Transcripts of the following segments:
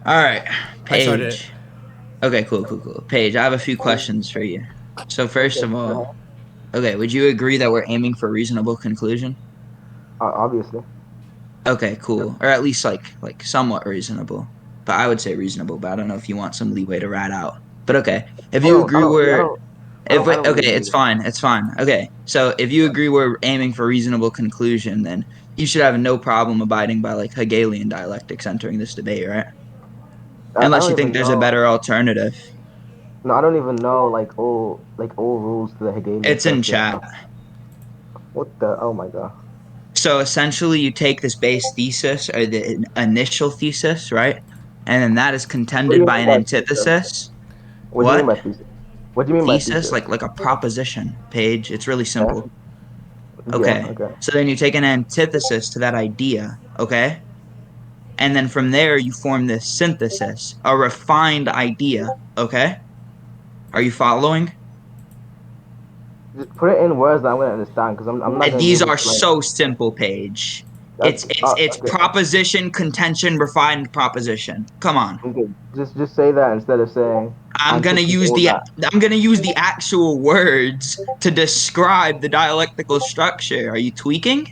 All right, I started it. Paige. Okay, cool. Paige, I have a few questions for you. So first Okay. of all, okay, would you agree that we're aiming for a reasonable conclusion? Obviously. Okay, Yep. cool. Or at least like somewhat reasonable. But I would say reasonable, but I don't know if you want some leeway to rat out. But okay, if you agree we're if I don't really okay, need it. it's fine. Okay, so if you agree we're aiming for reasonable conclusion, then you should have no problem abiding by like Hegelian dialectics entering this debate, right? I Unless don't you think even there's a know. better alternative. No, I don't even know like all rules to the Hegelian It's in structure. chat. What the? Oh my god. So essentially, you take this base thesis or the initial thesis, right? And then that is What do contended you by mean an by thesis? antithesis. What do you mean What? by thesis? What do you mean by Thesis, thesis? like a proposition page. It's really Yeah. simple. Yeah. Okay. Okay. So then you take an antithesis to that idea, okay? And then from there you form this synthesis, a refined idea, okay? Are you following? Just put it in words that I'm gonna understand, because I'm not gonna be These able are to like. so simple, Page. That's It's okay. proposition, contention, refined proposition. Come on. Okay. Just say that instead of saying I'm gonna antithesis use all the that. I'm gonna use the actual words to describe the dialectical structure. Are you tweaking?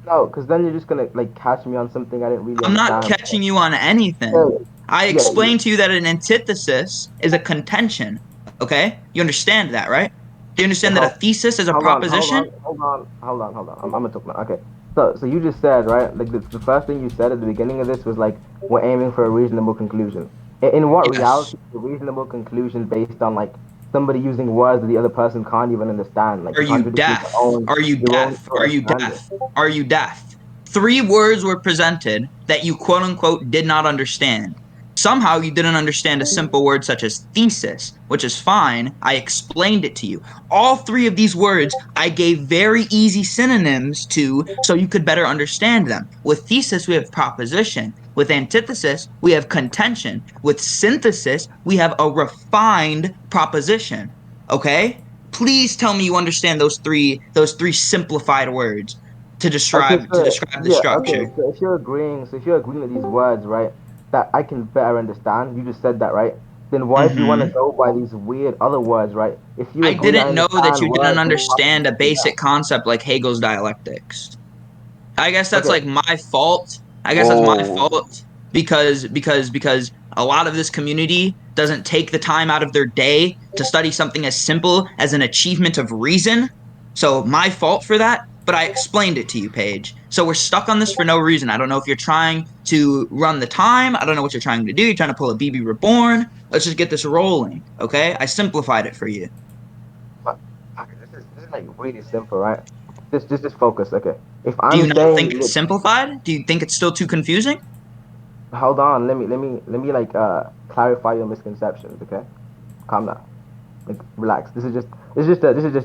No, because then you're just gonna like catch me on something I didn't really I'm not understand. catching you on anything. Yeah. I Yeah. explained to you that an antithesis is a contention. Okay? You understand that, right? Do you Yeah, understand that a thesis is a proposition? hold on. I'm gonna talk now. Okay. So you just said, right? Like the first thing you said at the beginning of this was like we're aiming for a reasonable conclusion. In what Yes. reality is a reasonable conclusion based on like somebody using words that the other person can't even understand, like Are you contradicting deaf? Are you their own deaf? Are you understanding? deaf? Are you deaf? Three words were presented that you quote unquote did not understand. Somehow you didn't understand a simple word such as thesis, which is fine. I explained it to you. All three of these words I gave very easy synonyms to so you could better understand them. With thesis, we have proposition. With antithesis, we have contention. With synthesis, we have a refined proposition. Okay? Please tell me you understand those three simplified words to Okay, describe the yeah, okay. structure. So if you're agreeing with these words, right, that I can better understand, you just said that, right? Then why do you want to Mm-hmm. go by these weird other words, right? If you I agree that I didn't know that understand you didn't words, then why would understand a you say that? basic concept like Hegel's dialectics. I guess that's Okay, like my fault. I guess that's my Whoa. fault because a lot of this community doesn't take the time out of their day to study something as simple as an achievement of reason. So my fault for that, but I explained it to you, Paige. So we're stuck on this for no reason. I don't know if you're trying to run the time. I don't know what you're trying to do. You're trying to pull a BB Reborn. Let's just get this rolling, okay? I simplified it for you. but- okay, this is like really simple, right? Just focus. Okay, if Do I'm you not saying, think it's simplified? Do you think it's still too confusing? hold on, let me like clarify your misconceptions. Okay, calm down, like relax. This is just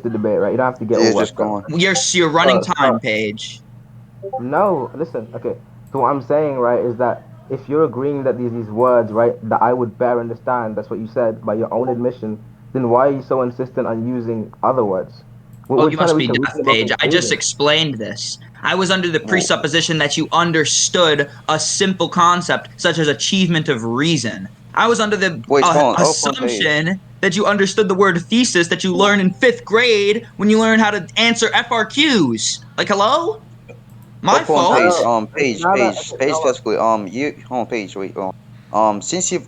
a debate, right? You don't have to get all Yeah, just worked go up. on. You're running time, Paige. No, listen. Okay, so what I'm saying, right, is that if you're agreeing that these words, right, that I would better understand, that's what you said by your own admission, then why are you so insistent on using other words? We're, Oh, we're you trying to must reach be a deaf, reasonable Paige. I just conclusion. explained this. I was under the Whoa. presupposition that you understood a simple concept such as achievement of reason. I was under the Wait, hold on. Up on page. assumption that you understood the word thesis that you learn in fifth grade when you learn how to answer FRQs. Like, hello? My Up on I page. fault? don't. Page. Now that Page. okay, Page now specifically. You. Hold on. Page. Wait. Since you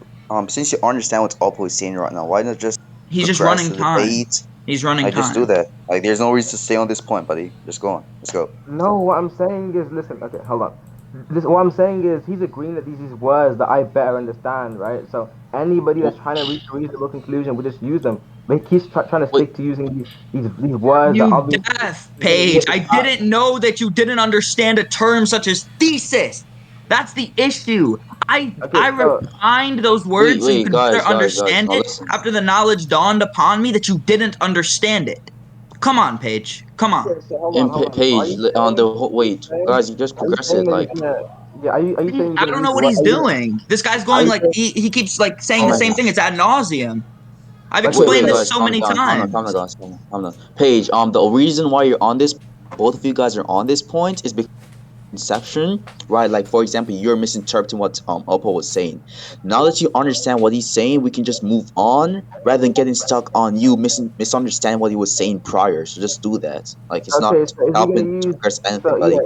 understand what oppo is saying right now, why not just He's just progress running the time. debate? He's running Like, just do time. that. Like, there's no reason to stay on this point, buddy. Just go on. Let's go. no, what I'm saying is, listen. Okay, hold on. What I'm saying is, he's agreeing that these words that I better understand, right? So anybody that's trying to reach a reasonable conclusion would just use them. But he keeps trying to Wait. stick to using these words that You obviously deaf, Paige. I it's not. didn't know that you didn't understand a term such as thesis. That's the issue. I Okay, so refined those Wait. words so you Wait. could better Guys. understand Now it listen. after the knowledge dawned upon me that you didn't understand it. Come on, Paige. Come on. okay, so In hold on. So page on the wait, guys, you just are you progress saying it. that you're Like, gonna yeah, are you saying you're I gonna don't use know the what word he's doing. This guy's are going you like saying he keeps like saying oh the my same god. thing. It's ad nauseum. I've okay, Wait, explained this so guys, so calm many down, times. guys, calm down. Page, the reason why you're on this, both of you guys are on this point is because inception, right? Like for example, you're misinterpreting what Oppo was saying. Now that you understand what he's saying, we can just move on rather than getting stuck on you misunderstanding what he was saying prior. So just do that. Like it's not Okay, so is he helping gonna to use? progress anything, So yeah, buddy.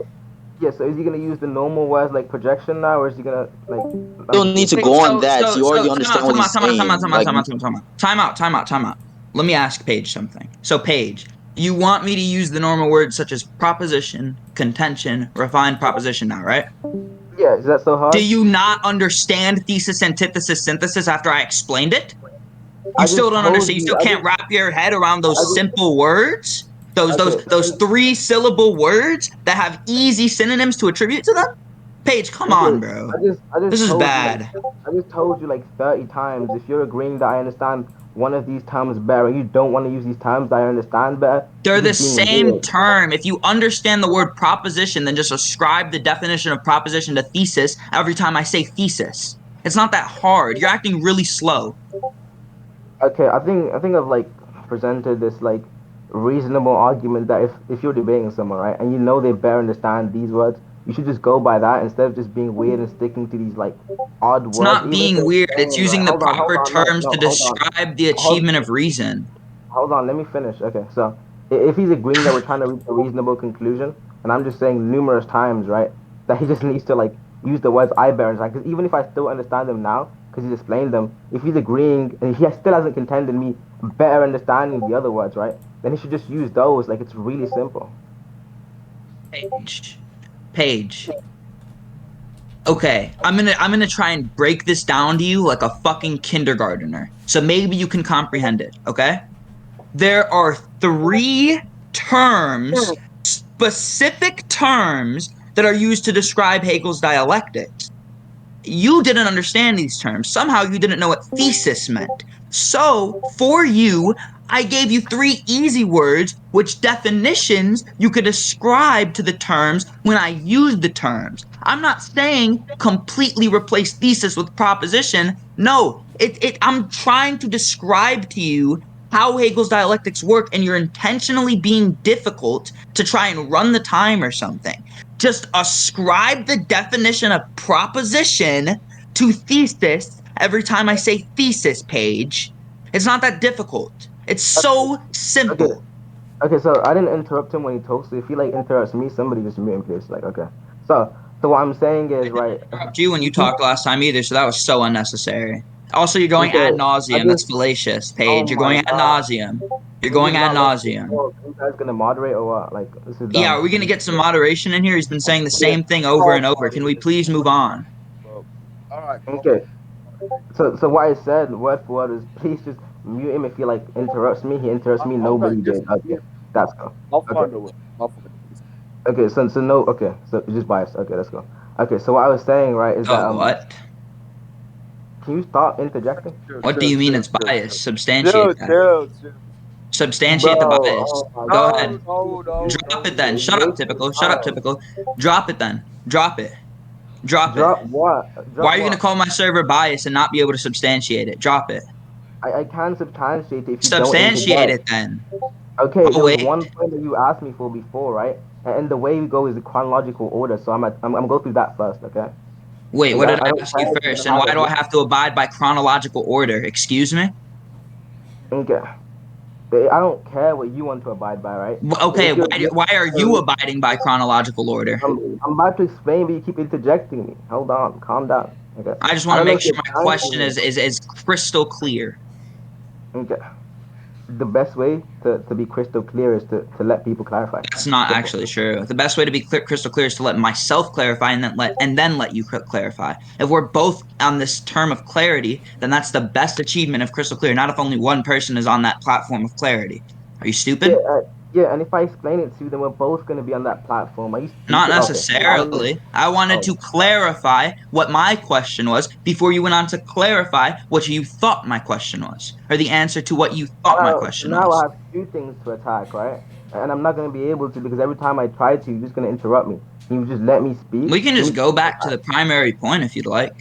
yeah. So is he gonna use the normal words like projection now, or is he gonna like? You I'm don't need to confused. Wait, go on that. You already time out, understand what time out, he's time out, time out, saying. time out, Like time out, time out. Let me ask Paige something. So, Paige, you want me to use the normal words such as proposition, contention, refined proposition now, right? Yeah, is that so Do hard? you not understand thesis, antithesis, synthesis after I explained it? You I still just don't told understand. You you. still can't wrap your head around I those just. simple words? Okay. Those three syllable words that have easy synonyms to attribute to them? Paige, come on, Okay. bro. I just This is told you like. bad. I just told you like 30 times. If you're agreeing that I understand one of these terms better, and you don't want to use these terms that I understand better, They're you're the just being same weird. term. If you understand the word proposition, then just ascribe the definition of proposition to thesis every time I say thesis. It's not that hard. You're acting really slow. Okay, I think I've like presented this like reasonable argument that if you're debating someone, right, and you know they better understand these words, you should just go by that instead of just being weird and sticking to these like odd It's words, not even if being they're weird. It's same, right? using the Hold proper on, no, terms no, to describe the hold, achievement of reason. hold on, let me finish. Okay, so if he's agreeing that we're trying to reach a reasonable conclusion, and I'm just saying numerous times, right, that he just needs to like use the words I bear understand, because even if I still understand them now, because he's explained them, if he's agreeing and he still hasn't contended me better understanding the other words, right, then he should just use those. Like it's really simple. Page. Page. Okay, I'm gonna try and break this down to you like a fucking kindergartner. So maybe you can comprehend it, okay? There are three terms, specific terms, that are used to describe Hegel's dialectics. You didn't understand these terms. Somehow you didn't know what thesis meant. So, for you, I gave you three easy words, which definitions you could ascribe to the terms when I used the terms. I'm not saying completely replace thesis with proposition. No, I'm trying to describe to you how Hegel's dialectics work, and you're intentionally being difficult to try and run the time or something. Just ascribe the definition of proposition to thesis every time I say thesis, Page. It's not that difficult. It's so Okay, simple. okay. So I didn't interrupt him when he talks. So if he like interrupts me, somebody just mute him, please. Like okay. So what I'm saying is right. Interrupt you when you He, talked last time either, so that was so unnecessary. Also, you're going ad okay, I nauseum. That's just. fallacious, Oh Paige. You're my going ad God. nauseum. You're Can we going just ad not let this nauseum. go? Are you guys gonna moderate or what? Like, this is Yeah, dumb. are we gonna get some moderation in here? He's been saying the Yeah. same thing over and over. Can we please move on? Well, all right, Okay. So what I said, word for word, is please just mute him if he like interrupts me. He interrupts me. okay, Nobody just did. Okay. yeah, That's go. I'll Okay. find a way. I'll find a way. Okay. So no. Okay. So you're just biased. Okay. Let's go. Okay. So what I was saying, right, is that Oh, what? can you stop interjecting, Chill, What do chill, you mean chill, it's chill, chill, biased? Substantiate chill, that. chill, chill. Substantiate the bro? bias. Oh my Go God. No, ahead. no, no, Drop it no, then. You're no. Shut up, wasting typical. Shut up, time. typical. Drop it then. Drop it. Drop it. Drop what? Why Drop are you gonna what? call my server biased and not be able to substantiate it? Drop it. I can substantiate it if you don't Substantiate interject. it then. Okay, Oh there was wait. one point that you asked me for before, right? And the way we go is the chronological order. So I'm go through that first, okay? Wait, Like what did I I don't ask you care if you're first? gonna And have why a do I different. have to abide by chronological order? Excuse me? Okay, I don't care what you want to abide by, right? But Okay, if you're, why are you abiding by chronological order? I'm about to explain, but you keep interjecting me. Hold on, calm down. Okay, I just I want to don't know make if sure you're my question trying is crystal clear. Okay, the best way to be crystal clear is to let people clarify. That's not Simple. actually true. The best way to be crystal clear is to let myself clarify and then let you clarify. If we're both on this term of clarity, then that's the best achievement of crystal clear. Not if only one person is on that platform of clarity. Are you Yeah, stupid? yeah, and if I explain it to you, then we're both gonna be on that platform. Are you Not stupid? Okay, I don't know. necessarily. I wanted Oh, to clarify what my question was before you went on to clarify what you thought my question was, or the answer to what you thought my question now I was. have two things to attack, right? And I'm not gonna be able to because every time I try to, you're just gonna interrupt me. Can you just let me speak? We can Let just me. go back to the primary point if you'd like.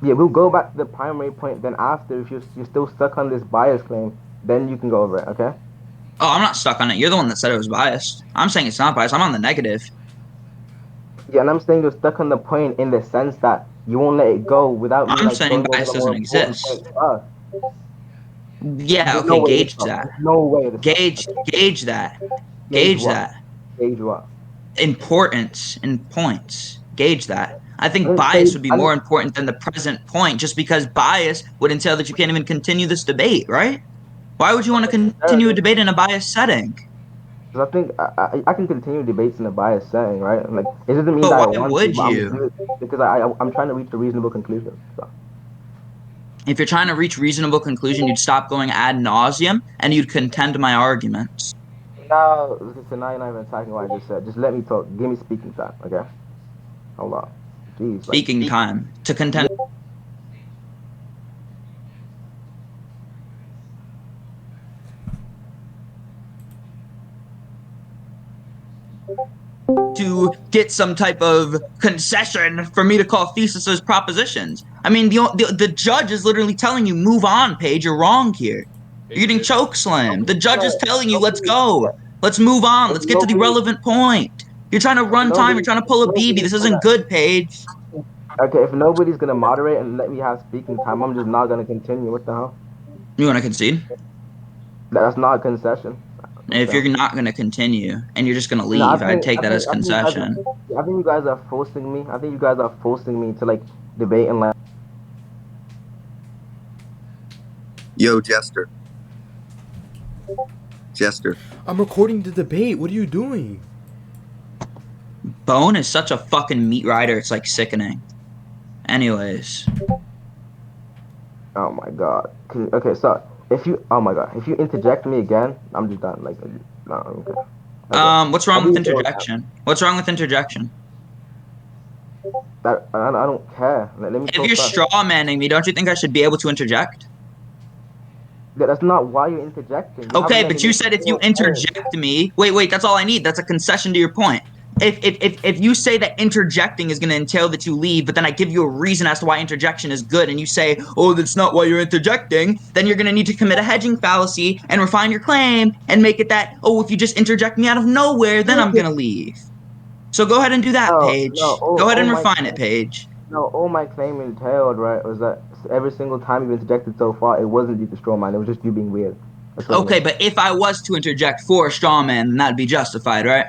Yeah, we'll go back to the primary point. Then after, if you're still stuck on this bias claim, then you can go over it. Okay? Oh, I'm not stuck on it. You're the one that said it was biased. I'm saying it's not biased. I'm on the negative. Yeah, and I'm saying you're stuck on the point in the sense that you won't let it go without me I'm like saying going over bias the more doesn't important exist. points first. Yeah, There's no okay, way to gauge stop. that. There's no way to stop. Gauge, Okay. gauge that. Gauge Gauge what? that. Gauge what? Importance in points. Gauge that. I I think didn't say. bias would be I more didn't. important than the present point, just because bias would entail that you can't even continue this debate, right? Why would you want to continue a debate in a biased setting? Because I think I can continue debates in a biased setting, right? Like it doesn't mean But that I why want to, would but I'm you? gonna do it because I'm trying to reach a reasonable conclusion. So. If you're trying to reach reasonable conclusion, you'd stop going ad nauseum and you'd contend my arguments. Now, so now you're not even attacking what I just said. Just let me talk. Give me speaking time, okay? Hold on. Jeez, like. Speaking time to contend. To get some type of concession for me to call theses propositions. I mean, the judge is literally telling you, move on, Paige, you're wrong here. You're getting choke slammed. The judge is telling you, let's go. Let's move on. If Let's get to the nobody, relevant point. You're trying to run time. You're trying to pull a BB. This isn't good, Paige. okay, if nobody's gonna moderate and let me have speaking time, I'm just not gonna continue. What the hell? You want to concede? That's not a concession. What If the you're hell? not going to continue and you're just going to No, leave, I'd take that as concession. I think you guys are forcing me. I think you guys are forcing me to like debate and like. Yo, Jester. Jester. I'm recording the debate. What are you doing? Bone is such a fucking meat rider. It's like sickening. Anyways. Oh my god. Okay, so if you, oh my god, if you interject me again, I'm just done. Like, no, okay. Okay. What's I'll wrong with be going now. interjection? What's wrong with interjection? That I don't care. Let me If talk you're first. straw manning me, don't you think I should be able to interject? That's not why you're interjecting. You haven't Okay, let me but you make said if you a point. interject me, wait, that's all I need. That's a concession to your point. If you say that interjecting is going to entail that you leave, but then I give you a reason as to why interjection is good, and you say, oh, that's not why you're interjecting, then you're going to need to commit a hedging fallacy and refine your claim and make it that, oh, if you just interject me out of nowhere, then I'm going to leave. So go ahead and do that, No, no. Paige. Go ahead All and my refine it, Paige. no, all my claim entailed, right, was that every single time you've interjected so far, it wasn't due to straw man. It was just you being weird. That's what it Okay, means. but if I was to interject for a straw man, then that'd be justified, right?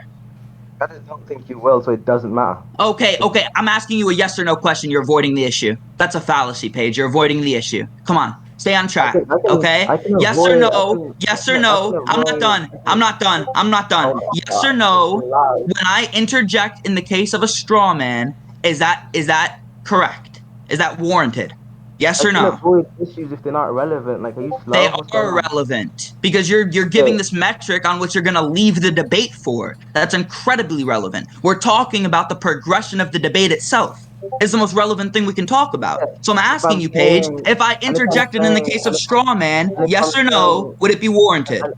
I just don't think you will, so it doesn't matter. Okay, I'm asking you a yes or no question. You're avoiding the issue. That's a fallacy, Paige. You're avoiding the issue. Come on, stay on track. Okay? I can Yes or avoid, no? Yes or I can no? I'm not avoid. done. I'm not done. I'm not done. Oh my Yes or god, it's no? loud. When I interject in the case of a straw man, is that correct? Is that warranted? Yes I or can no? avoid issues if they're not relevant. Like, are you They slow? What's going are on? relevant because you're giving Okay, this metric on which you're going to leave the debate for. That's incredibly relevant. We're talking about the progression of the debate itself. Is the most relevant thing we can talk about. yeah. So I'm If asking I'm you, Paige, saying, if I and if I'm interjected in the saying, case of straw man, and if yes I'm or no, saying, would it be warranted? and,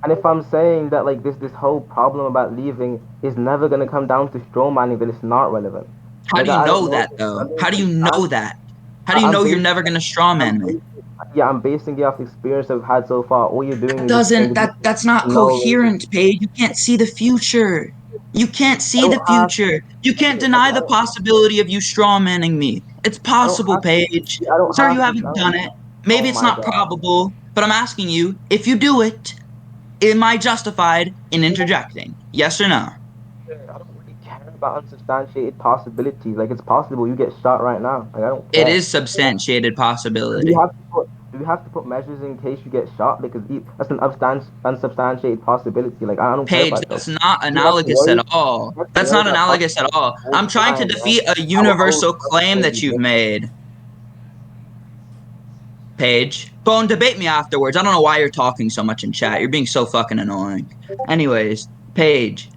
and if I'm saying that like this whole problem about leaving is never gonna come down to straw manning, then it's not relevant. How Like do you I don't know know. that I though? don't How do you know understand. that? How do you I'm know you're basing. never going to straw I'm man me? basing. Yeah, I'm basing it off the experience I've had so far. All you're doing That is just doesn't changing that's not no. coherent, Paige. You can't see the future. You can't I see don't the have. future. You can't Okay, deny okay. the possibility of you strawmanning me. It's I don't possible, have to. Paige. I don't Sir, you have to. haven't done it. Oh Maybe it's my not god. probable, but I'm asking you, if you do it, am I justified in interjecting? Yes or no? I don't really care about unsubstantiated possibilities. Like it's possible you get shot right now. Like I don't It care. is substantiated Do you possibility. have to put do you have to put measures in case you get shot? Because that's an unsubstantiated possibility. Like I don't care Paige, about those. that's not You have to analogous at worry. all. You have to That's worry not about analogous at possibilities all. all I'm the trying to time, man. defeat a I universal would claim say that you you've did. made. Paige. Bone, debate me afterwards. I don't know why you're talking so much in chat. You're being so fucking annoying. Anyways, Paige.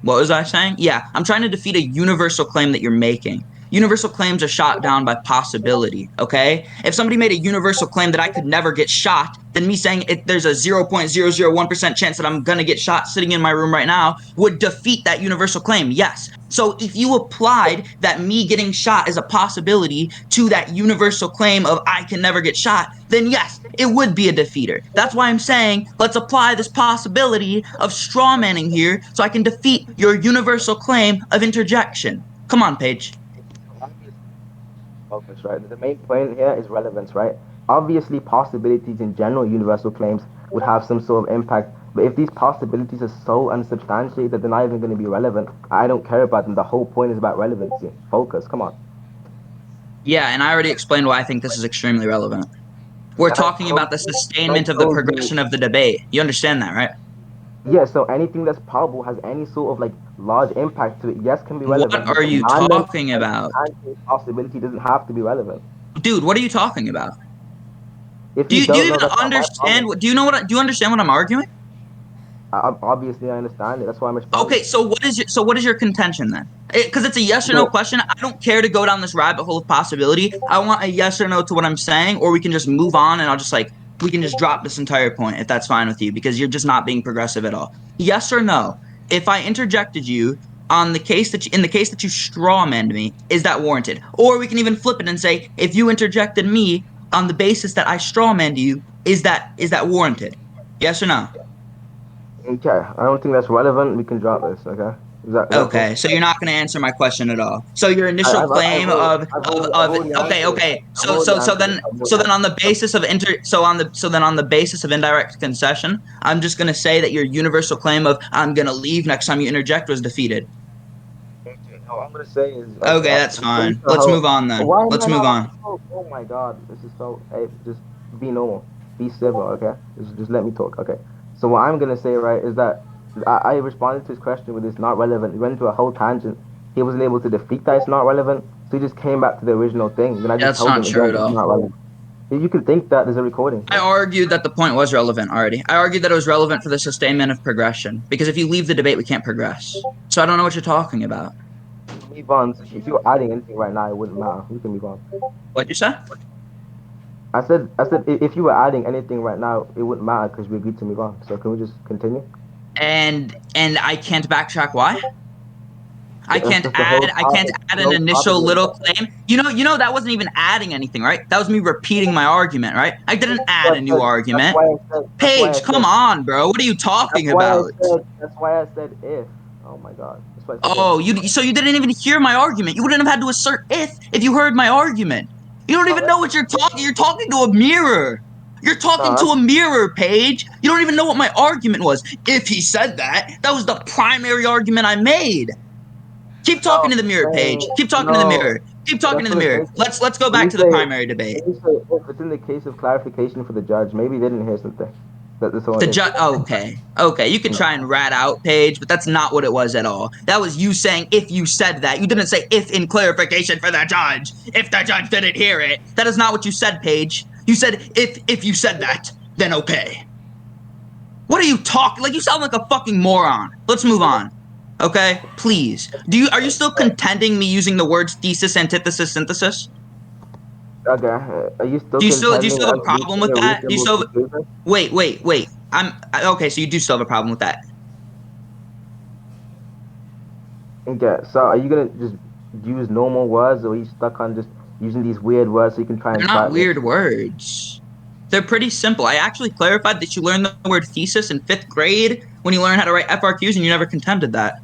What was I saying? Yeah, I'm trying to defeat a universal claim that you're making. Universal claims are shot down by possibility, okay? If somebody made a universal claim that I could never get shot, then me saying there's a 0.001% chance that I'm gonna get shot sitting in my room right now would defeat that universal claim, yes. So if you applied that me getting shot is a possibility to that universal claim of I can never get shot, then yes, it would be a defeater. That's why I'm saying let's apply this possibility of strawmanning here so I can defeat your universal claim of interjection. Come on, Paige. Focus, right? The main point here is relevance, right? Obviously, possibilities in general, universal claims would have some sort of impact. But if these possibilities are so unsubstantiated that they're not even going to be relevant, I don't care about them. The whole point is about relevancy. Focus, come on. Yeah, and I already explained why I think this is extremely relevant. We're talking about the sustainment of the progression of the debate. You understand that, right? Yeah, so anything that's probable has any sort of like large impact to it, yes, can be relevant. What are you talking about? Possibility doesn't have to be relevant. Dude, what are you talking about? If Do you you, do you don't know, even that's not my understand problem. do you know what do you understand what I'm arguing? Obviously, I understand it. That's why I'm responding. Okay, so what is your contention then? Because it's a yes or no But question. I don't care to go down this rabbit hole of possibility. I want a yes or no to what I'm saying, or we can just move on and I'll just like we can just drop this entire point if that's fine with you because you're just not being progressive at all. Yes or no? If I interjected you on the case that in the case that you strawmanned me, is that warranted? Or we can even flip it and say if you interjected me on the basis that I strawmanned you, is that warranted? Yes or no? okay, I don't think that's relevant. We can drop this. Okay, is that cool? Okay, so you're not going to answer my question at all. So your initial claim of I've already okay, answered. okay. I've So already so so answered. then I've so already then on the answered. basis of on the basis of indirect concession, I'm just going to say that your universal claim of I'm going to leave next time you interject was defeated. Okay, all I'm gonna say is Okay, that's according fine. to Let's how. move on then. Why am Let's I move not allowed on. to talk? Oh my God, this is so. Hey, just be normal, be civil, okay? Just let me talk, okay? So what I'm gonna say, right, is that I responded to his question with it's not relevant. He went into a whole tangent. He wasn't able to defeat that it's not relevant, so he just came back to the original thing. Then I just That's told not him true again at it's all. not relevant. You can think that there's a recording. I argued that the point was relevant already. I argued that it was relevant for the sustainment of progression because if you leave the debate, we can't progress. So I don't know what you're talking about. Move on. If you're adding anything right now, it wouldn't matter. We can move on. What'd you say? I said, if you were adding anything right now, it wouldn't matter because we agreed to move on. So can we just continue? And I can't backtrack why? That's the whole I can't topic. add The an whole topic initial was little claim. You know that wasn't even adding anything, right? That was me repeating my argument, right? I didn't add a new that's argument. why I said. That's why I Paige, come said. on, bro. What are you That's talking why I about? said. That's why I said if. Oh my God. That's why I said if. Oh, you didn't even hear my argument. You wouldn't have had to assert if you heard my argument. You don't even No, know what you're talking. You're talking to a mirror. You're talking to no, a mirror, Paige. You don't even know what my argument was. If he said that, that was the primary argument I made. Keep talking no. to the I'm mirror, Paige. saying Keep talking to the no. mirror. Keep But talking that's to the for the mirror. case. Let's go When back you to the say, primary debate. when you say if it's in the case of clarification for the judge, maybe they didn't hear something. That's all The it is. judge. Okay. You could try and rat out Paige, but that's not what it was at all. That was you saying if you said that. You didn't say if in clarification for the judge. If the judge didn't hear it, that is not what you said, Paige. You said if you said that, then okay. What are you talking? Like you sound like a fucking moron. Let's move on. Okay, please. Are you still contending me using the words thesis, antithesis, synthesis? Okay. Are you still Do you contending still have a I'm problem reaching with a that? Do you reasonable still have, conclusion? wait. I'm okay. So you do still have a problem with that? Okay. So are you gonna just use normal words, or are you stuck on just using these weird words so you can try and They're not trap me? weird words. They're pretty simple. I actually clarified that you learned the word thesis in 5th grade when you learned how to write FRQs, and you never contended that.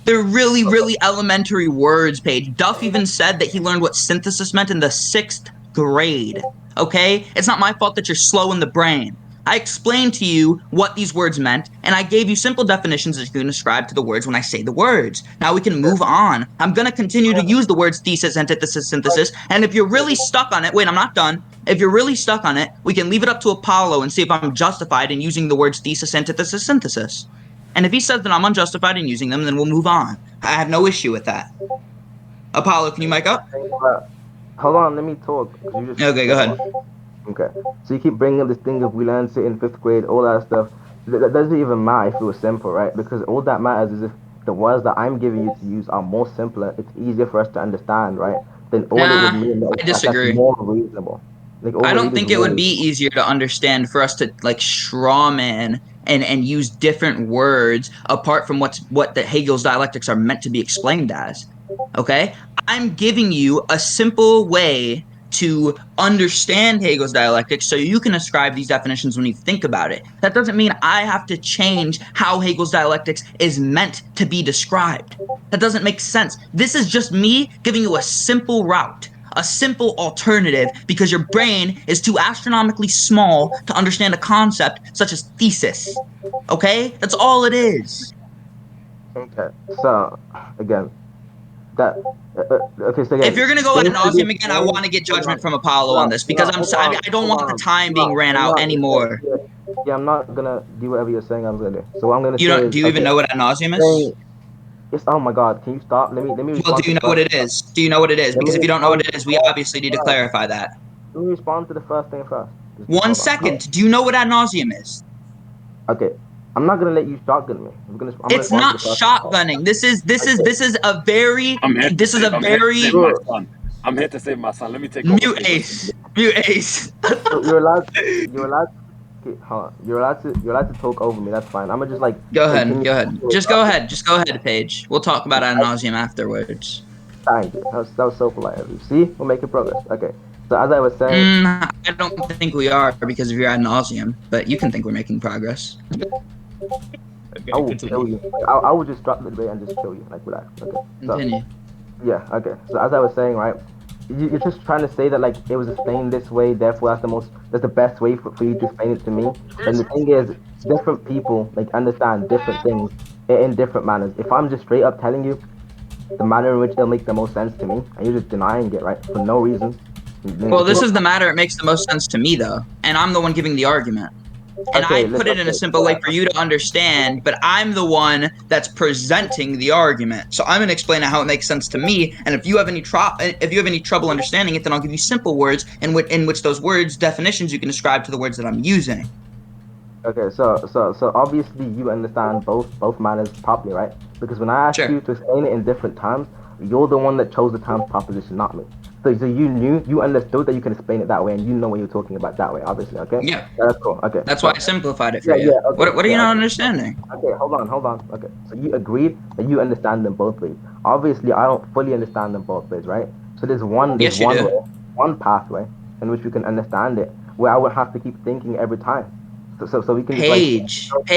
They're really, really elementary words, Paige. Duff even said that he learned what synthesis meant in the 6th grade. Okay? It's not my fault that you're slow in the brain. I explained to you what these words meant, and I gave you simple definitions that you can ascribe to the words when I say the words. Now we can move on. I'm going to continue to use the words thesis, antithesis, synthesis, and if you're really stuck on it, wait, I'm not done. If you're really stuck on it, we can leave it up to Apollo and see if I'm justified in using the words thesis, antithesis, synthesis. And if he says that I'm unjustified in using them, then we'll move on. I have no issue with that. Apollo, can you mic up? Hold on, let me talk because you just Okay, go said a ahead. lot. Okay. So you keep bringing up this thing of we learned it in 5th grade, all that stuff. That doesn't even matter if it was simple, right? Because all that matters is if the words that I'm giving you to use are more simpler, it's easier for us to understand, right? Then all it would Nah, mean I that's disagree. more reasonable. Like all I we don't need is think it more would be reasonable. easier to understand for us to like straw man and use different words apart from what the Hegel's dialectics are meant to be explained as. Okay? I'm giving you a simple way to understand Hegel's dialectics so you can ascribe these definitions when you think about it. That doesn't mean I have to change how Hegel's dialectics is meant to be described. That doesn't make sense. This is just me giving you a simple route, a simple alternative, because your brain is too astronomically small to understand a concept such as thesis. Okay? That's all it is. Okay. So again, that okay. So If again, you're gonna go ad things can be nauseum again, I explained. want to get Hold judgment on. from Apollo on No, this because no, hold on, I don't hold want the on. time being ran I'm out not. anymore. Yeah, yeah, I'm not gonna do whatever you're saying. I'm gonna do. So what I'm gonna You say don't? is Do you even okay. know what ad nauseum is? Saying, yes. Oh my God. Can you stop? Let me Well, respond do to you the know what first. it is? Do you know what it is? Let me Because if you don't know what respond to it the is, we first obviously thing need to first. clarify that. Let me respond to the first thing first. Just One hold on. second. Do you know what ad nauseum is? Okay. I'm not gonna let you shotgun me. I'm gonna It's respond to not the first thing first. shotgunning. Okay. I'm here to save my Good. son. I'm here to save my son. Let me take over mute Pedro's ace. Mute ace. You're allowed. You're allowed. Okay, hold on. You're allowed to. You're allowed to talk over me. That's fine. I'm gonna just like Go ahead. continue. Go ahead. Just go ahead. Just go ahead, Paige. We'll talk about ad nauseum afterwards. Thank you. That was so polite of you. See, we're making progress. Okay. So as I was saying, I don't think we are because of your ad nauseum, but you can think we're making progress. I Okay, will kill continue. you. I will just drop the debate and just kill you. Like relax. Okay. So Continue. yeah. Okay. So as I was saying, right, you're just trying to say that like it was explained this way, therefore that's the best way for you to explain it to me. And the thing is, different people like understand different things in different manners. If I'm just straight up telling you the manner in which it'll make the most sense to me, and you're just denying it, right, for no reason, then Well, it's this just is the matter. It makes the most sense to me, though. And I'm the one giving the argument. And I okay. put it in a Okay. simple way for you to understand, but I'm the one that's presenting the argument. So I'm going to explain how it makes sense to me. And if you have any trouble understanding it, then I'll give you simple words in which those words definitions you can ascribe to the words that I'm using. Okay, so obviously you understand both manners properly, right? Because when I asked Sure. you to explain it in different terms, you're the one that chose the terms proposition, not me. So you understood that you can explain it that way, and you know what you're talking about that way, obviously. Okay, Yeah. that's cool. Okay, That's why so I simplified it for yeah, you. yeah, okay, What are you yeah, not okay, understanding? okay. Hold on. Okay, so you agreed that you understand them both ways. Obviously, I don't fully understand them both ways, right? So there's Yes, you one do. way, one pathway in which we can understand it, where I would have to keep thinking every time. So we can just like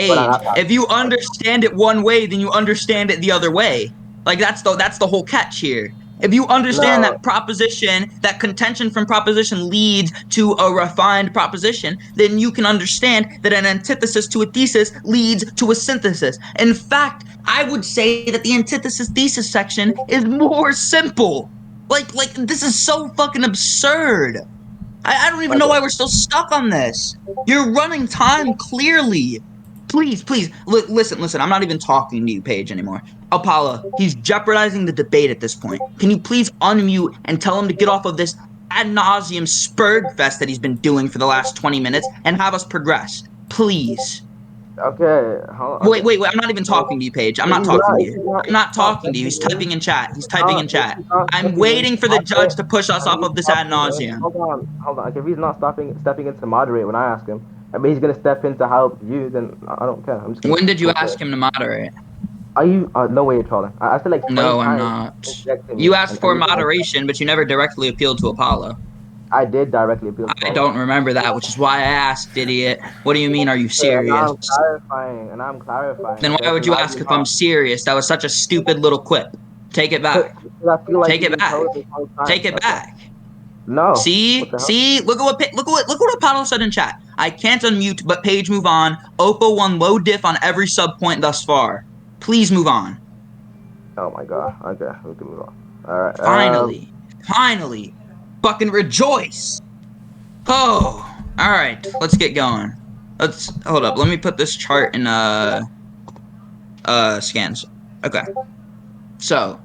go down Paige. that path. If you understand it one way, then you understand it the other way. Like that's the whole catch here. If you understand No, that proposition, that contention from proposition leads to a refined proposition, then you can understand that an antithesis to a thesis leads to a synthesis. In fact, I would say that the antithesis thesis section is more simple. Like this is so fucking absurd. I don't even know okay. why we're still stuck on this. You're running time clearly. Please, listen. I'm not even talking to you, Paige, anymore. Apollo, he's jeopardizing the debate at this point. Can you please unmute and tell him to get off of this ad nauseum spurg fest that he's been doing for the last 20 minutes and have us progress? Please. Okay. Wait, Okay. wait, wait. I'm not even talking to you, Paige. I'm not talking to you. I'm If not he's not talking to you. He's stepping in, typing in chat. He's if typing in chat. he's not I'm stepping in waiting to for the judge moderate, to push us and off he's of this ad stopping in, nauseum. hold on. Okay, if he's not stepping in to moderate when I ask him, I mean he's gonna step in to help you, then I don't care. I'm just gonna When did you go for ask it. him to moderate? Are you? No way, you're trolling. I said like 20 No, I'm times not. interjecting You me, asked and for moderation, but you never directly appealed to Apollo. I did directly appeal to I Paula. don't remember that, which is why I asked, idiot. What do you mean, are you Okay, and now serious? I'm clarifying, and I'm clarifying. Then Okay, why would because you now ask you're if I'm not. serious? That was such a stupid little quip. Take it back. Because I feel like Take you've it been back. trolling me 20 Take times. it Okay. back. No. What See? the hell? See? Look at what Apollo said in chat. I can't unmute, but Paige move on. Oppo won low diff on every sub point thus far. Please move on. Oh my god. Okay, we can move on. All right. Finally. Finally. Fucking rejoice. Oh, all right. Let's get going. Let's hold up. Let me put this chart in scans. Okay. So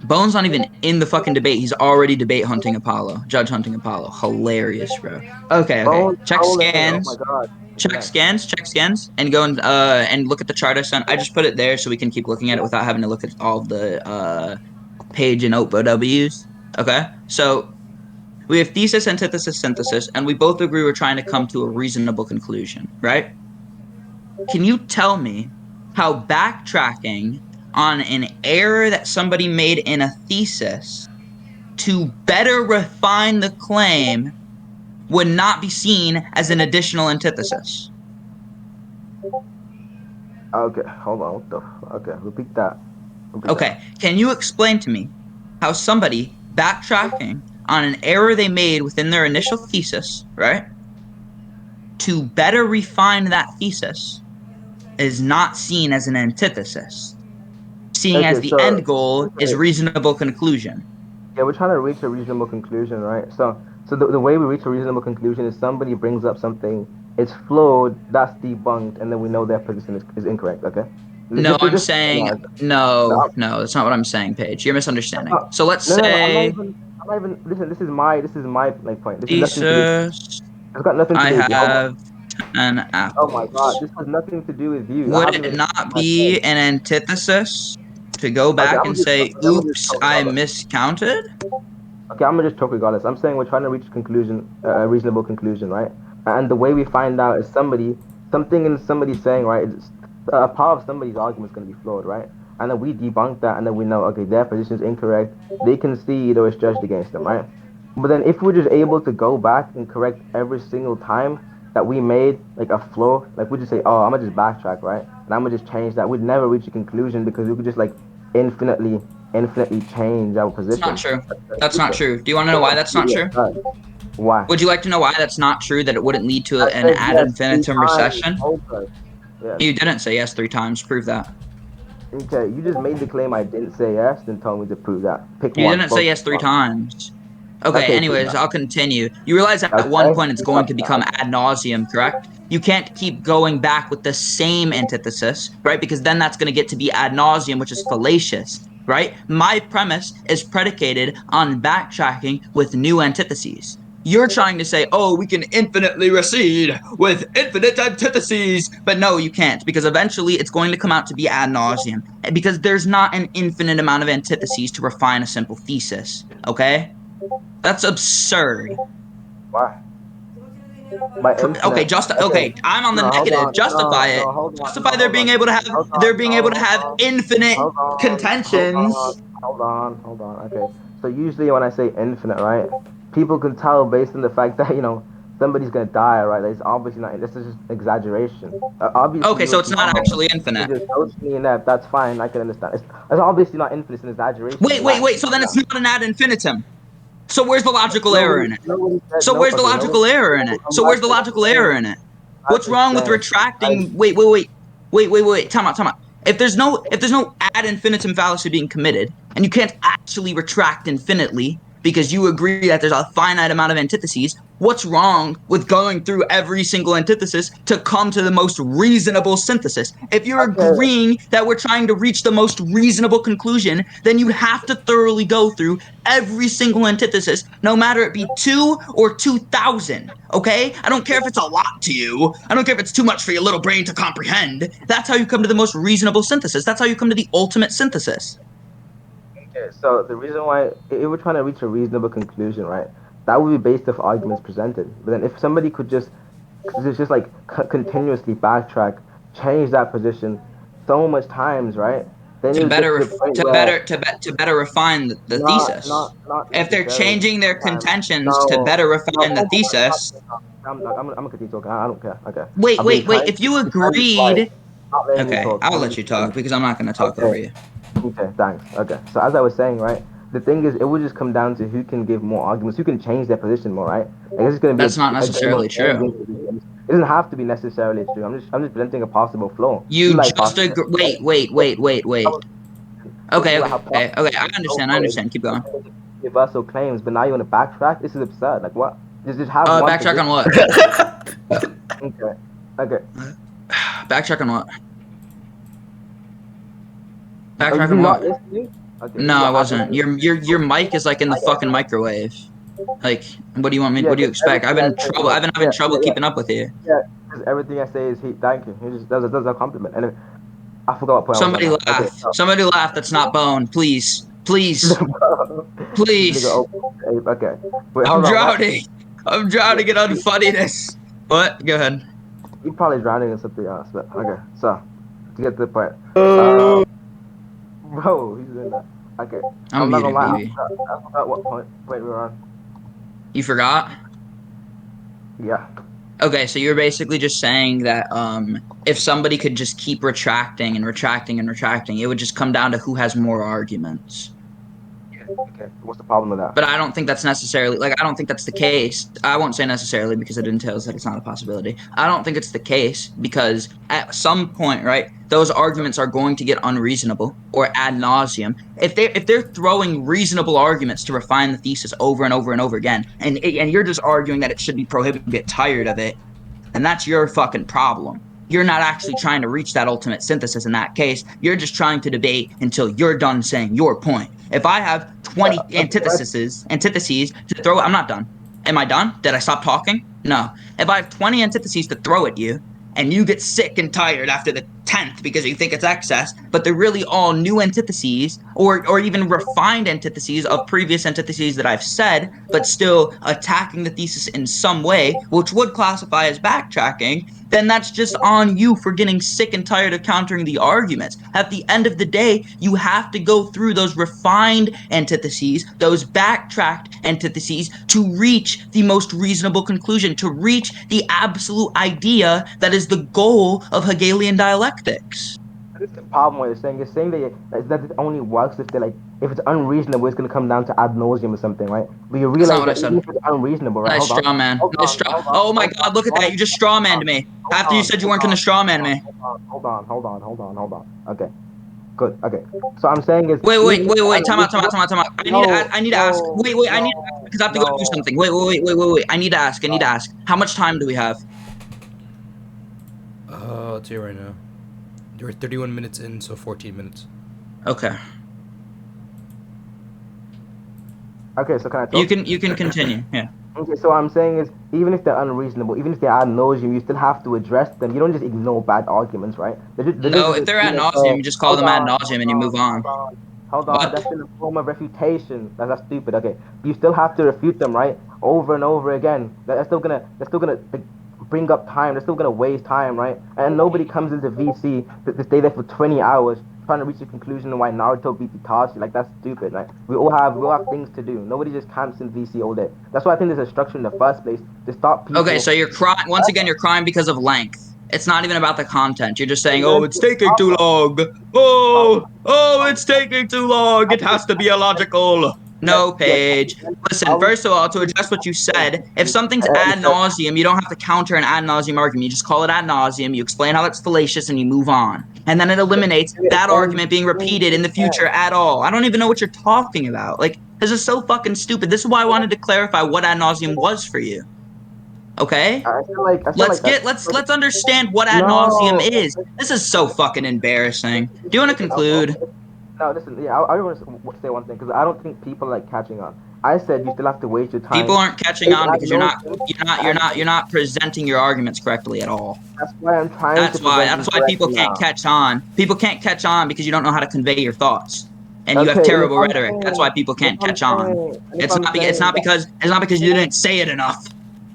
Bone's not even in the fucking debate. He's already debate hunting Apollo, judge hunting Apollo. Hilarious, bro. Okay. Bone Check trolling. Oh my scans. god. check scans, and go and look at the chart I sent. I just put it there so we can keep looking at it without having to look at all of the page and oppo W's. Okay, so we have thesis, antithesis, synthesis, and we both agree we're trying to come to a reasonable conclusion, right? Can you tell me how backtracking on an error that somebody made in a thesis to better refine the claim would not be seen as an additional antithesis? Okay, hold on. What the? Okay, repeat that. Okay, can you explain to me how somebody backtracking on an error they made within their initial thesis, right, to better refine that thesis is not seen as an antithesis, seeing as the end goal is reasonable conclusion? Yeah, we're trying to reach a reasonable conclusion, right? So the way we reach a reasonable conclusion is somebody brings up something, it's flawed, that's debunked, and then we know their position is incorrect, okay? No, I'm saying no, that's not what I'm saying, Paige. You're misunderstanding. So let's say I'm not even listen, this is my like point. This is nothing to do. thesis, It's got nothing to do with you. I have 10 apples. Oh my god, this has nothing to do with you. Would it not be an antithesis to go back and say, oops, I miscounted? Okay, I'm gonna just talk regardless. I'm saying we're trying to reach a conclusion, a reasonable conclusion, right? And the way we find out is something in somebody saying, right? It's, a part of somebody's argument is gonna be flawed, right? And then we debunk that, and then we know, okay, their position is incorrect. They concede or it's judged against them, right? But then if we're just able to go back and correct every single time that we made like a flaw, like we just say, oh, I'm gonna just backtrack, right? And I'm gonna just change that. We'd never reach a conclusion because we could just like infinitely change our position. That's not true. That's not true. Do you want to know why that's not true? Why? Would you like to know why that's not true, that it wouldn't lead to an ad infinitum recession? Yes. You didn't say yes 3 times. Prove that. Okay, you just made the claim I didn't say yes, then told me to prove that. Pick you one. Didn't say yes 3 times. Okay, anyways, I'll continue. You realize that at one point it's going to become ad nauseum, correct? You can't keep going back with the same antithesis, right? Because then that's going to get to be ad nauseum, which is fallacious, right? My premise is predicated on backtracking with new antitheses. You're trying to say, oh, we can infinitely recede with infinite antitheses. But no, you can't, because eventually it's going to come out to be ad nauseum. Because there's not an infinite amount of antitheses to refine a simple thesis, okay? That's absurd. Why? Okay, I'm on the negative. Justify it. Justify there being able to have infinite contentions. Hold on. Okay. So usually when I say infinite, right, people can tell based on the fact that, you know, somebody's gonna die, right? It's obviously not. This is just exaggeration. Obviously. Okay, so it's not actually infinite. That's fine. I can understand. It's obviously not infinite. It's an exaggeration. Wait. So then it's not an ad infinitum. So where's the logical error in it? So where's the logical error in it? What's wrong with retracting? Wait. Time out. If there's no ad infinitum fallacy being committed, and you can't actually retract infinitely because you agree that there's a finite amount of antitheses, what's wrong with going through every single antithesis to come to the most reasonable synthesis? If you're agreeing that we're trying to reach the most reasonable conclusion, then you have to thoroughly go through every single antithesis, no matter it be 2 or 2,000, okay? I don't care if it's a lot to you. I don't care if it's too much for your little brain to comprehend. That's how you come to the most reasonable synthesis. That's how you come to the ultimate synthesis. Okay, so the reason why, if we're trying to reach a reasonable conclusion, right, that would be based off arguments presented. But then if somebody could just like continuously backtrack, change that position so much times, right? Then to better refine the thesis. If they're changing their contentions to better refine the thesis. I'm gonna continue talking. I don't care. Okay. Wait. If you agreed. Okay, I'll let you talk because I'm not gonna talk over you. Okay, thanks. Okay, so as I was saying, right, the thing is, it would just come down to who can give more arguments, who can change their position more, right? Like, it's gonna be That's not necessarily true. It doesn't have to be necessarily true. I'm just presenting a possible flaw. You just agree. Wait. Okay. I understand. Keep going. Universal claims, but now you want to backtrack? This is absurd. Like what? Just have backtrack on what? Okay. Backtrack on what? Backtrack on what? Okay. No, I wasn't. Your mic is like in the fucking microwave. Like, what do you want me? What do you expect? I've been having trouble keeping up with you. everything I say is heat. Thank you. He just does a compliment. And I forgot what point I was on Somebody now. Okay, laugh. Somebody laugh. That's not Bone. Please. Please. this nigga Please. okay. Wait, I'm hold on. What? drowning. I'm drowning in unfunniness. What? Go ahead. You're probably drowning in something else, but okay. So, to get to the point. Bro, he's in that. Okay. I'm I'm not gonna muted, lie. baby. I forgot what point we were on. You forgot? Yeah. Okay, so you're basically just saying that if somebody could just keep retracting and retracting and retracting, it would just come down to who has more arguments. Okay. What's the problem with that? But I don't think that's necessarily, like, I don't think that's the case. I won't say necessarily because it entails that it's not a possibility. I don't think it's the case because at some point, right, those arguments are going to get unreasonable or ad nauseum. If they're throwing reasonable arguments to refine the thesis over and over and over again, and you're just arguing that it should be prohibited, you get tired of it, then that's your fucking problem. You're not actually trying to reach that ultimate synthesis in that case. You're just trying to debate until you're done saying your point. If I have 20 antitheses to throw, I'm not done. Am I done? Did I stop talking? No. If I have 20 antitheses to throw at you, and you get sick and tired after the 10th because you think it's excess, but they're really all new antitheses or even refined antitheses of previous antitheses that I've said, but still attacking the thesis in some way, which would classify as backtracking, then that's just on you for getting sick and tired of countering the arguments. At the end of the day, you have to go through those refined antitheses, those backtracked antitheses, to reach the most reasonable conclusion, to reach the absolute idea that is the goal of Hegelian dialectics. That's the problem with it saying. It's saying that it only works if they're like, if it's unreasonable, it's gonna come down to ad nauseum or something, right? But you That's not realize what I that even said. if it's unreasonable, right? Nice Hold on. straw man. Hold Nice on. straw. Hold on. Oh my Hold God, on. look at that. You just straw manned me. After you said you weren't going to straw man me. Hold on. Okay. Good. Okay. So I'm saying is Wait. Time out. I need to ask. I need to ask because I have to go do no. something. Wait. I need to ask. How much time do we have? I'll tell you right now. You're 31 minutes in, so 14 minutes. Okay. Okay. So can I talk? You can continue. Yeah. Okay, so what I'm saying is, even if they're unreasonable, even if they're ad nauseum, you still have to address them. You don't just ignore bad arguments, right? No, if they're ad nauseum, you just call them ad nauseum and you move on. Hold on. What? That's still a form of refutation. That's stupid. Okay, you still have to refute them, right? Over and over again. That's still gonna like, bring up time. They're still gonna waste time, right? And nobody comes into VC to stay there for 20 hours trying to reach a conclusion on why Naruto beat Itachi. Like that's stupid. Like we all have things to do. Nobody just camps in VC all day. That's why I think there's a structure in the first place to stop people. Okay, so you're crying once again. You're crying because of length. It's not even about the content. You're just saying, "Oh, it's taking too long. It's taking too long. It has to be illogical." No, Paige. Listen, first of all, to address what you said, if something's ad nauseum, you don't have to counter an ad nauseum argument. You just call it ad nauseum, you explain how that's fallacious, and you move on. And then it eliminates that argument being repeated in the future at all. I don't even know what you're talking about. Like, this is so fucking stupid. This is why I wanted to clarify what ad nauseum was for you. Okay? Let's understand what ad nauseum is. This is so fucking embarrassing. Do you want to conclude? No, listen. Yeah, I want to say one thing because I don't think people are like catching on. I said you still have to waste your time. People aren't catching on because you're not presenting your arguments correctly at all. That's why I'm trying. That's why people can't catch on. People can't catch on because you don't know how to convey your thoughts. And you have terrible rhetoric. That's why people can't catch on. It's not because you didn't say it enough.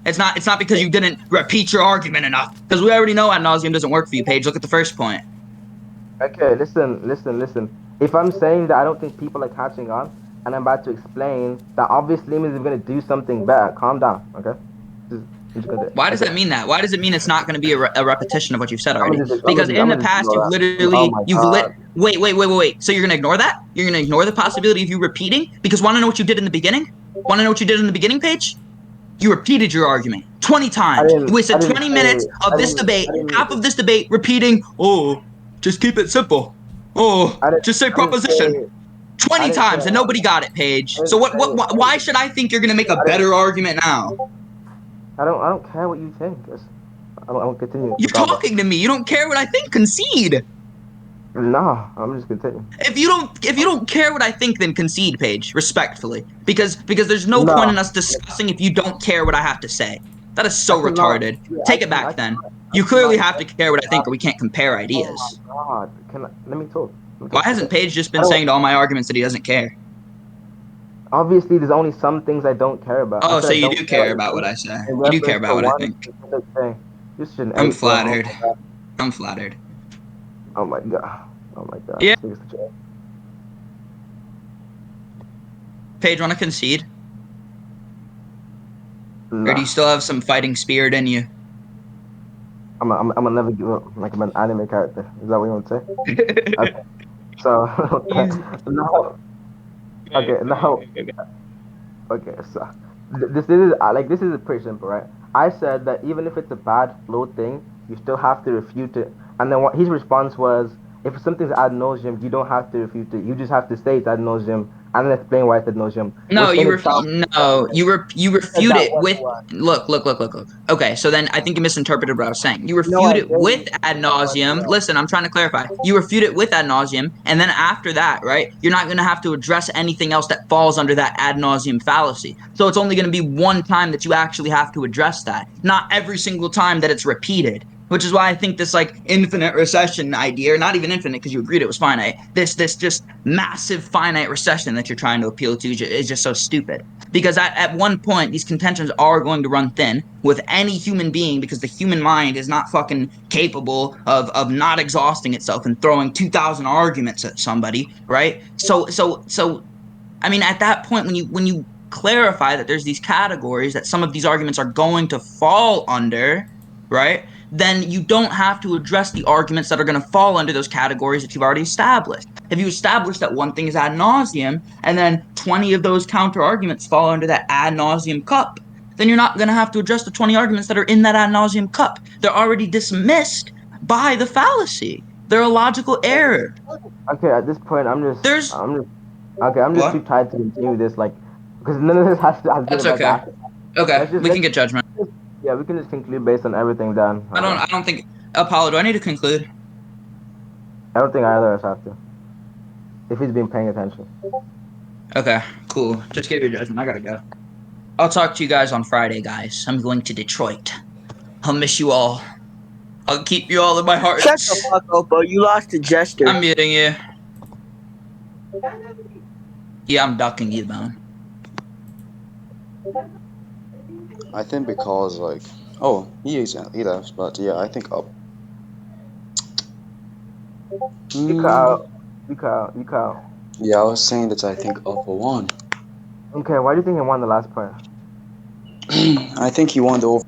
It's not because you didn't repeat your argument enough. Because we already know ad nauseum doesn't work for you, Paige. Look at the first point. Okay, listen. If I'm saying that I don't think people are catching on, and I'm about to explain that obviously means we're gonna do something better. Calm down, okay? Why does that mean that? Why does it mean it's not going to be a repetition of what you've said already? Because in the past, Wait. So you're going to ignore that? You're going to ignore the possibility of you repeating? Because want to know what you did in the beginning? Want to know what you did in the beginning, Paige? You repeated your argument 20 times. You wasted 20 minutes of this debate, half of this debate, repeating, just keep it simple. Just say proposition. 20 times and nobody got it, Paige. So why should I think you're going to make a better argument now? I don't care what you think. I don't continue. You're talking to me. You don't care what I think. Concede. No, I'm just continuing. If you don't care what I think, then concede, Paige, respectfully. Because there's no point in us discussing if you don't care what I have to say. That is so retarded. Take it back then. You clearly have to care what I think, or we can't compare ideas. Oh my God, let me talk. Why hasn't Paige just been saying to all my arguments that he doesn't care? Obviously, there's only some things I don't care about. Oh, I said so I you don't do care care about what about I say. in You do care reference about to what I one think. specific thing. Just an I'm eight, bro. flattered. I'm flattered. Oh my God. Oh my God. Yeah. This nigga's the joke. Paige, want to concede? Or do Nah. you still have some fighting spirit in you? I'm gonna never give up. Like I'm an anime character. Is that what you want to say? Okay. So now, okay, now, okay. So this is this is pretty simple, right? I said that even if it's a bad flow thing, you still have to refute it. And then what his response was, if something's ad nauseum, you don't have to refute it. You just have to say it's ad nauseum and then explain why it's ad nauseum. No, Which in itself, you said refute that it was with why. look. Okay, so then I think you misinterpreted what I was saying. You No, refute I it didn't. with ad No, I nauseum. didn't. Listen, I'm trying to clarify. You refute it with ad nauseum, and then after that, right, you're not going to have to address anything else that falls under that ad nauseum fallacy. So it's only going to be one time that you actually have to address that, not every single time that it's repeated. Which is why I think this like infinite recession idea, or not even infinite because you agreed it was finite, this just massive finite recession that you're trying to appeal to is just so stupid. Because at one point, these contentions are going to run thin with any human being because the human mind is not fucking capable of not exhausting itself and throwing 2,000 arguments at somebody, right? So I mean, at that point, when you clarify that there's these categories that some of these arguments are going to fall under, right? Then you don't have to address the arguments that are going to fall under those categories that you've already established. If you establish that one thing is ad nauseum, and then 20 of those counter arguments fall under that ad nauseum cup, then you're not going to have to address the 20 arguments that are in that ad nauseum cup. They're already dismissed by the fallacy. They're a logical error. Okay, at this point, There's okay. I'm just too what? tired to continue this, like, because none of this has That's given back okay. after. Okay, we Let's can get judgment. yeah, we can just conclude based on everything done. I don't think Apollo, do I need to conclude? I don't think either of us have to, if he's been paying attention. Okay, cool. Just give your judgment. I gotta go. I'll talk to you guys on Friday, guys. I'm going to Detroit. I'll miss you all. I'll keep you all in my heart. Shut the fuck up, bro. You lost to Jester. I'm muting you. Yeah, I'm ducking you, man. I think because like, oh, he left, but yeah, I think up. You cut out. You cut out. You cut out. Yeah, I was saying that I think up won. Okay, why do you think he won the last part? I think he won the over.